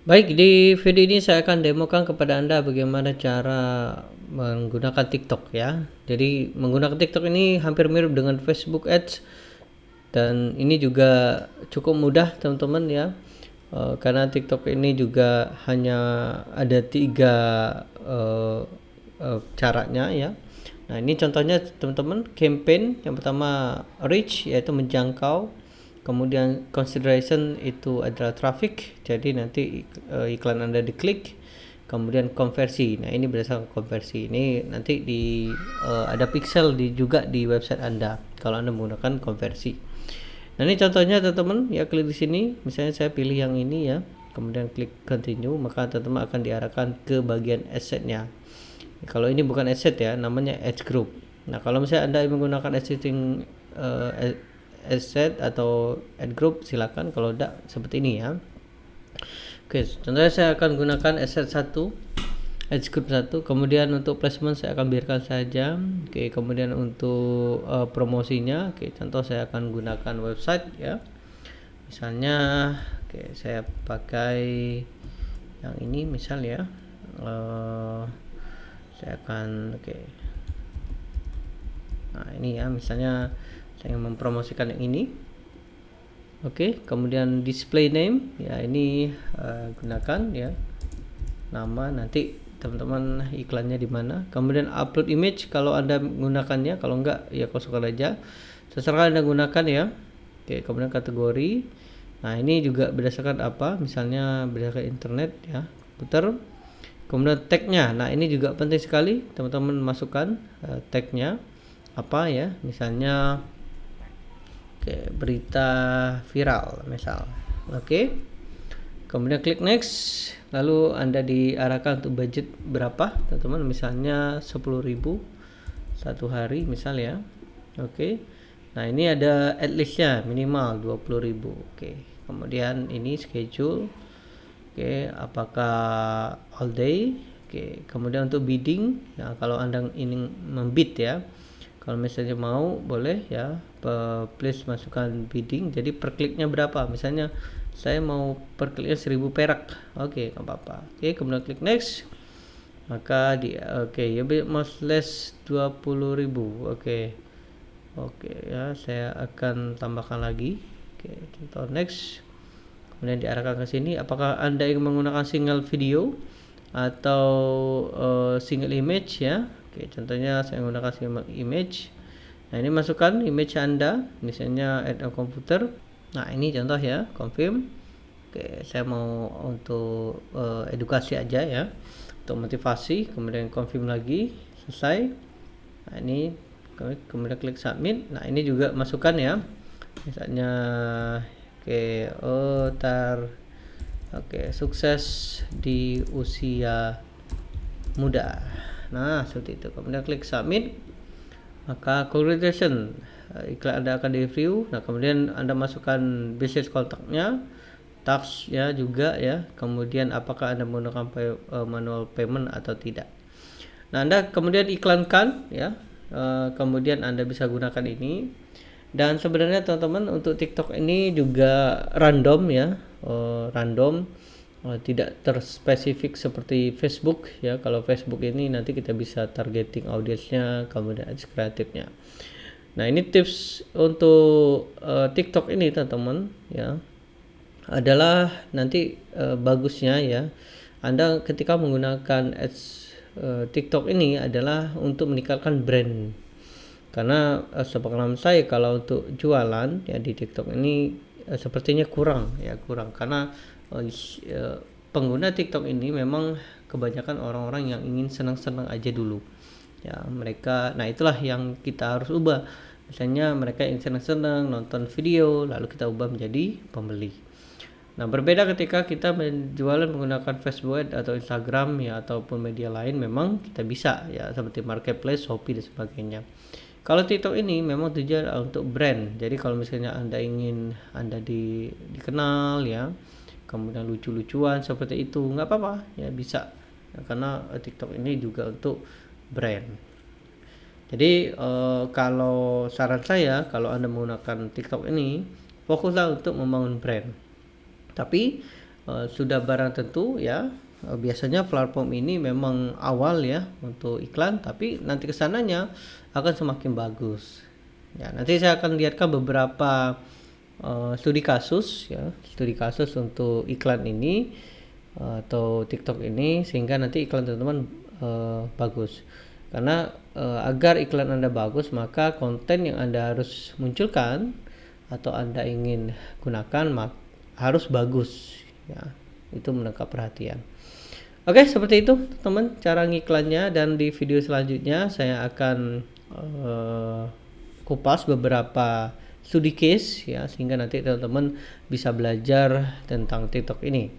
Baik, di video ini saya akan demokan kepada Anda bagaimana cara menggunakan TikTok ya. Jadi menggunakan TikTok ini hampir mirip dengan Facebook Ads, dan ini juga cukup mudah teman-teman ya. Karena TikTok ini juga hanya ada 3 caranya ya. Nah, ini contohnya teman-teman, campaign yang pertama reach, yaitu menjangkau. Kemudian consideration itu adalah traffic, jadi nanti iklan Anda diklik. Kemudian konversi, nah ini berdasarkan konversi. Ini nanti ada pixel juga di website Anda kalau Anda menggunakan konversi. Nah, ini contohnya teman-teman ya, klik di sini. Misalnya saya pilih yang ini ya, kemudian klik continue, maka teman-teman akan diarahkan ke bagian assetnya. Kalau ini bukan asset ya, namanya ads group. Nah, kalau misalnya Anda menggunakan asset atau ad group, silakan. Kalau tidak, seperti ini ya. Oke, contohnya saya akan gunakan asset 1, ads group 1. Kemudian untuk placement saya akan biarkan saja. Oke, kemudian untuk promosinya, oke, contoh saya akan gunakan website ya. Misalnya, oke, saya pakai yang ini misal ya. Saya akan nah ini ya, misalnya saya mempromosikan yang ini. Oke, kemudian display name ya, ini gunakan ya nama, nanti teman-teman iklannya di mana. Kemudian upload image kalau Anda menggunakannya, kalau enggak ya kosongkan aja, terserah Anda gunakan ya. Oke, kemudian kategori, nah ini juga berdasarkan apa, misalnya berdasarkan internet ya, komputer. Kemudian tagnya, nah ini juga penting sekali teman-teman masukkan tagnya apa ya, misalnya berita viral misal. Oke, kemudian klik next, lalu Anda diarahkan untuk budget berapa teman-teman, misalnya 10.000 satu hari misal ya. Oke, nah ini ada at least-nya minimal 20.000. Oke, kemudian ini schedule. Oke, apakah all day? Oke, kemudian untuk bidding, nah kalau Anda ingin membid ya, kalau misalnya mau boleh ya, please masukkan bidding. Jadi per kliknya berapa, misalnya saya mau per kliknya 1000 perak. Oke, nggak apa-apa. Oke, kemudian klik next, maka ya most less 20.000. Oke ya, saya akan tambahkan lagi. Oke, contoh next, kemudian diarahkan ke sini. Apakah Anda ingin menggunakan single video atau single image ya? Oke, contohnya saya menggunakan single image. Nah, ini masukkan image Anda, misalnya add a komputer. Nah, ini contoh ya, confirm. Oke, saya mau untuk edukasi aja ya, untuk motivasi. Kemudian confirm lagi, selesai. Nah, ini kemudian klik submit. Nah, ini juga masukkan ya, misalnya sukses di usia muda. Nah, seperti itu. Kemudian klik submit, maka congratulations, iklan Anda akan di-review. Nah, kemudian Anda masukkan business kontaknya, tax ya juga ya. Kemudian apakah Anda menggunakan manual payment atau tidak. Nah, Anda kemudian iklankan ya. Kemudian Anda bisa gunakan ini. Dan sebenarnya teman-teman, untuk TikTok ini juga random ya, tidak terspesifik seperti Facebook ya. Kalau Facebook ini nanti kita bisa targeting audiensnya, kemudian ads kreatifnya. Nah, ini tips untuk TikTok ini teman-teman ya, adalah nanti bagusnya ya, Anda ketika menggunakan ads TikTok ini adalah untuk meningkatkan brand. Karena sepengalaman saya, kalau untuk jualan ya di TikTok ini sepertinya kurang karena pengguna TikTok ini memang kebanyakan orang-orang yang ingin senang-senang aja dulu ya mereka. Nah, itulah yang kita harus ubah. Misalnya mereka yang senang-senang nonton video, lalu kita ubah menjadi pembeli. Nah, berbeda ketika kita menjualan menggunakan Facebook atau Instagram ya, ataupun media lain, memang kita bisa ya, seperti marketplace, Shopee dan sebagainya. Kalau TikTok ini memang tujuan untuk brand. Jadi kalau misalnya Anda ingin Anda dikenal ya, kemudian lucu-lucuan seperti itu, nggak apa-apa ya, bisa ya, karena TikTok ini juga untuk brand. Jadi kalau saran saya, kalau Anda menggunakan TikTok ini, fokuslah untuk membangun brand. Tapi sudah barang tentu ya. Biasanya platform ini memang awal ya untuk iklan, tapi nanti kesananya akan semakin bagus. Ya, nanti saya akan lihatkan beberapa studi kasus ya, studi kasus untuk iklan ini atau TikTok ini, sehingga nanti iklan teman-teman bagus. Karena agar iklan Anda bagus, maka konten yang Anda harus munculkan atau Anda ingin gunakan harus bagus ya. Itu menangkap perhatian. Oke, seperti itu teman cara ngiklannya, dan di video selanjutnya saya akan kupas beberapa studi case ya, sehingga nanti teman-teman bisa belajar tentang TikTok ini.